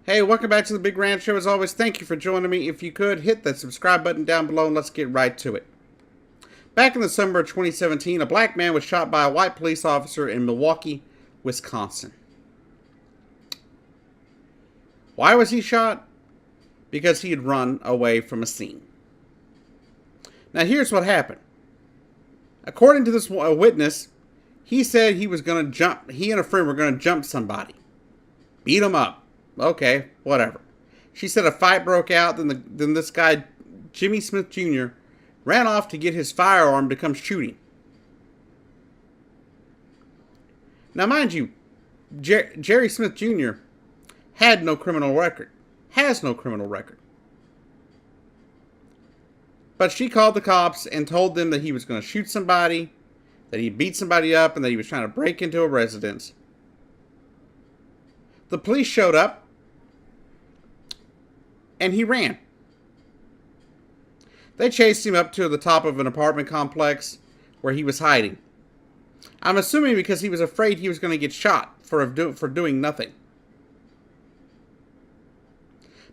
Hey, welcome back to the Big Ranch Show. As always, thank you for joining me. If you could, hit that subscribe button down below and let's get right to it. Back in the summer of 2017, a black man was shot by a white police officer in Milwaukee, Wisconsin. Why was he shot? Because he had run away from a scene. Now, here's what happened. According to this witness, he said he was going to jump, he and a friend were going to jump somebody. Beat him up. Okay, whatever. She said a fight broke out, then this guy, Jimmy Smith Jr., ran off to get his firearm to come shooting. Now, mind you, Jerry Smith Jr. had no criminal record. Has no criminal record. But she called the cops and told them that he was going to shoot somebody, that he beat somebody up, and that he was trying to break into a residence. The police showed up, and he ran. They chased him up to the top of an apartment complex where he was hiding. I'm assuming because he was afraid he was going to get shot for doing nothing.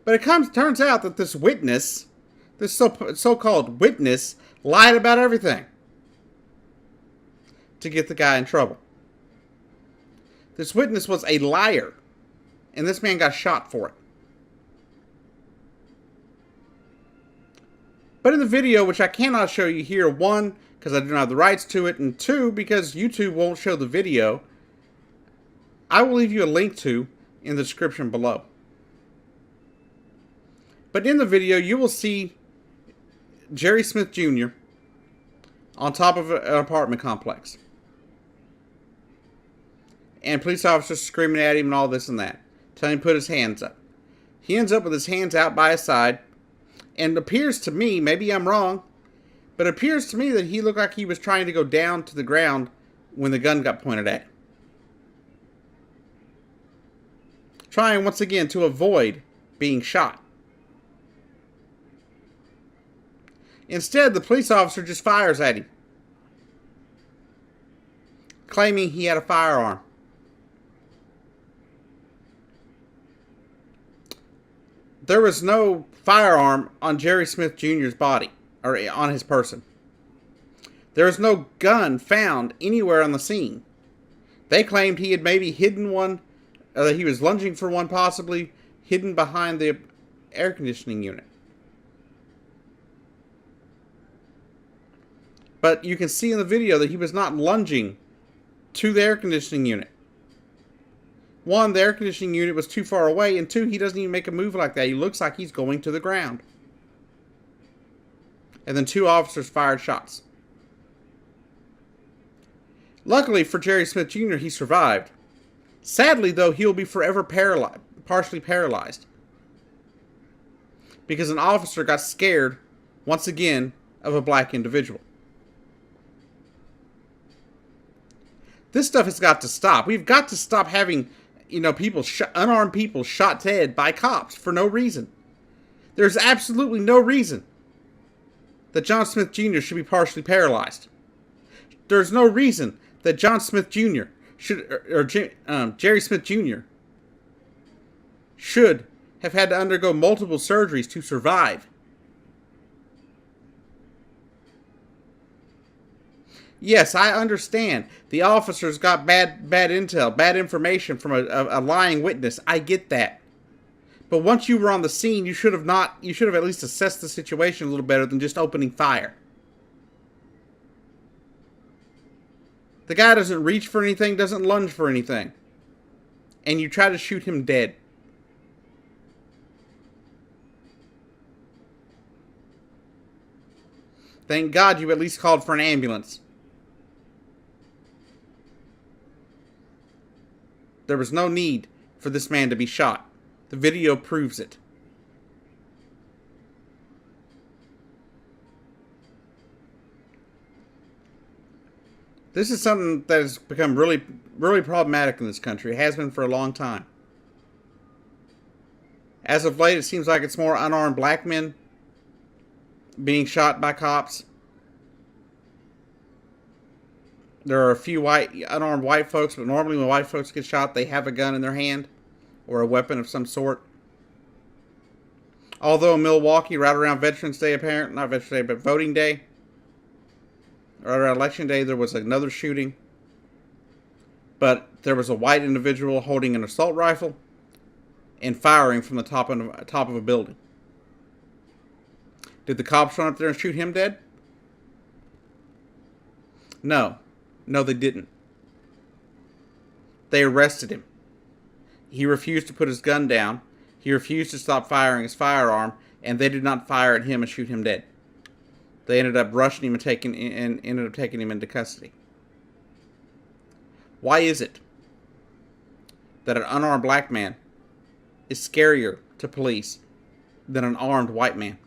But it turns out that this witness, this so-called witness, lied about everything to get the guy in trouble. This witness was a liar, and this man got shot for it. But in the video, which I cannot show you here, one, because I do not have the rights to it, and two, because YouTube won't show the video, I will leave you a link to in the description below. But in the video, you will see Jerry Smith Jr. on top of an apartment complex. And police officers screaming at him and all this and that, telling him to put his hands up. He ends up with his hands out by his side. And it appears to me, maybe I'm wrong, but it appears to me that he looked like he was trying to go down to the ground when the gun got pointed at him. Trying, once again, to avoid being shot. Instead, the police officer just fires at him, claiming he had a firearm. There was no firearm on Jerry Smith Jr.'s body, or on his person. There was no gun found anywhere on the scene. They claimed he had maybe hidden one, that he was lunging for one, possibly hidden behind the air conditioning unit. But you can see in the video that he was not lunging to the air conditioning unit. One, the air conditioning unit was too far away, and two, he doesn't even make a move like that. He looks like he's going to the ground. And then two officers fired shots. Luckily for Jerry Smith Jr., he survived. Sadly, though, he'll be forever partially paralyzed. Because an officer got scared, once again, of a black individual. This stuff has got to stop. We've got to stop having, unarmed people shot dead by cops for no reason. There's absolutely no reason that John Smith Jr. should be partially paralyzed. There's no reason that John Smith Jr. Jerry Smith Jr. should have had to undergo multiple surgeries to survive. Yes, I understand. The officers got bad intel, bad information from a lying witness. I get that. But once you were on the scene, you should have at least assessed the situation a little better than just opening fire. The guy doesn't reach for anything, doesn't lunge for anything. And you try to shoot him dead. Thank God you at least called for an ambulance. There was no need for this man to be shot. The video proves it. This is something that has become really, really problematic in this country. It has been for a long time. As of late, it seems like it's more unarmed black men being shot by cops. There are a few unarmed white folks, but normally when white folks get shot, they have a gun in their hand or a weapon of some sort. Although in Milwaukee, right around Veterans Day, apparently, not Veterans Day, but voting day, or around Election Day, there was another shooting. But there was a white individual holding an assault rifle and firing from the top of a building. Did the cops run up there and shoot him dead? No. No, they didn't. They arrested him. He refused to put his gun down. He refused to stop firing his firearm, and they did not fire at him and shoot him dead. They ended up rushing him and ended up taking him into custody. Why is it that an unarmed black man is scarier to police than an armed white man?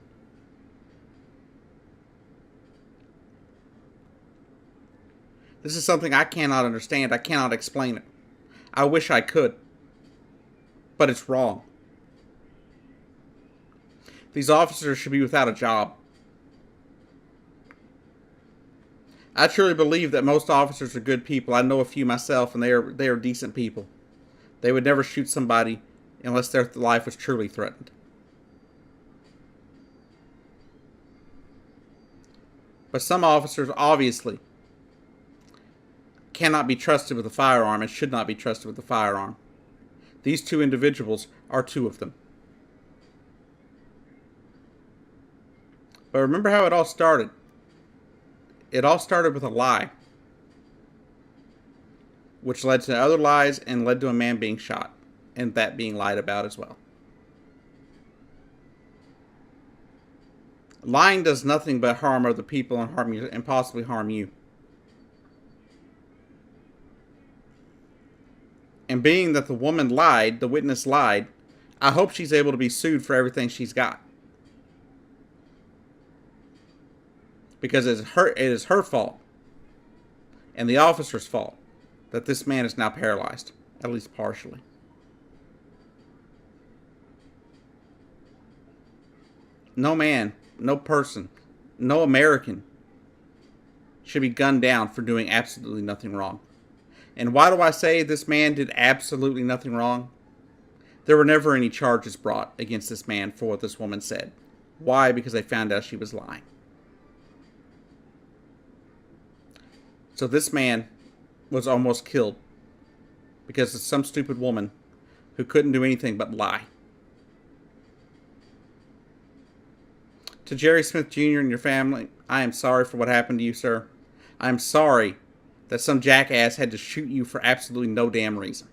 This is something I cannot understand. I cannot explain it. I wish I could. But it's wrong. These officers should be without a job. I truly believe that most officers are good people. I know a few myself, and they are decent people. They would never shoot somebody unless their life was truly threatened. But some officers obviously cannot be trusted with a firearm and should not be trusted with a firearm. These two individuals are two of them. But remember how it all started. It all started with a lie, which led to other lies and led to a man being shot, and that being lied about as well. Lying does nothing but harm other people and harm you, and possibly harm you. And being that the woman lied, the witness lied, I hope she's able to be sued for everything she's got. Because it is her fault and the officer's fault that this man is now paralyzed, at least partially. No man, no person, no American should be gunned down for doing absolutely nothing wrong. And why do I say this man did absolutely nothing wrong? There were never any charges brought against this man for what this woman said. Why? Because they found out she was lying. So this man was almost killed because of some stupid woman who couldn't do anything but lie. To Jerry Smith Jr. and your family, I am sorry for what happened to you, sir. I am sorry that some jackass had to shoot you for absolutely no damn reason.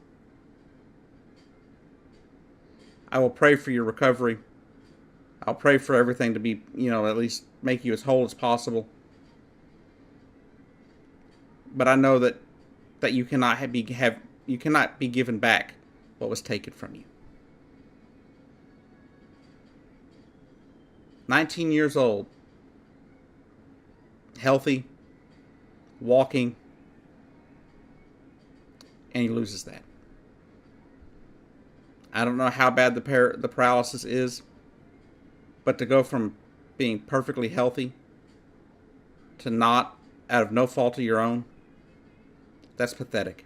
I will pray for your recovery. I'll pray for everything to be, at least make you as whole as possible. But I know that you cannot be given back what was taken from you. 19 years old, healthy, walking, and he loses that. I don't know how bad the paralysis is, but to go from being perfectly healthy to not, out of no fault of your own, that's pathetic.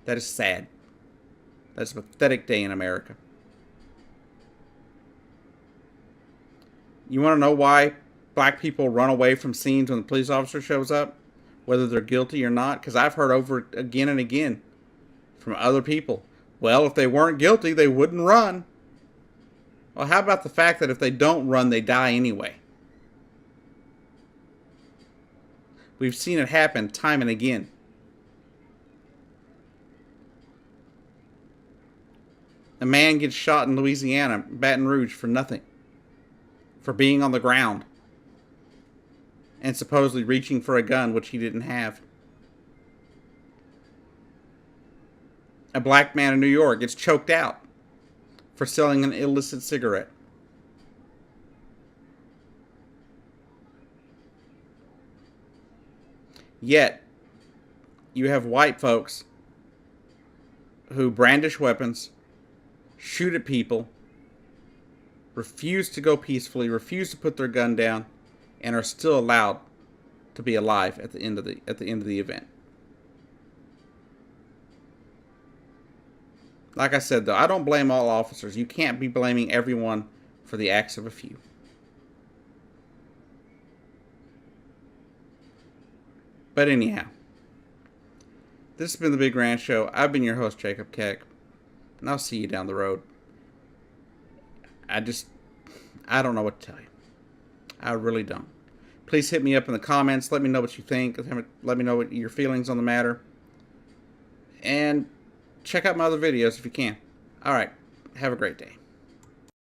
That is sad. That's a pathetic day in America. You want to know why black people run away from scenes when the police officer shows up? Whether they're guilty or not? Because I've heard over again and again from other people, well, if they weren't guilty, they wouldn't run. Well, how about the fact that if they don't run, they die anyway? We've seen it happen time and again. A man gets shot in Louisiana, Baton Rouge, for nothing. For being on the ground. And supposedly reaching for a gun, which he didn't have. A black man in New York gets choked out for selling an illicit cigarette. Yet, you have white folks who brandish weapons, shoot at people, refuse to go peacefully, refuse to put their gun down, and are still allowed to be alive at the end of the event. Like I said, though, I don't blame all officers. You can't be blaming everyone for the acts of a few. But anyhow, this has been the Big Rant Show. I've been your host, Jacob Keck, and I'll see you down the road. I don't know what to tell you. I really don't. Please hit me up in the comments. Let me know what you think. Let me know what your feelings on the matter. And check out my other videos if you can. All right. Have a great day.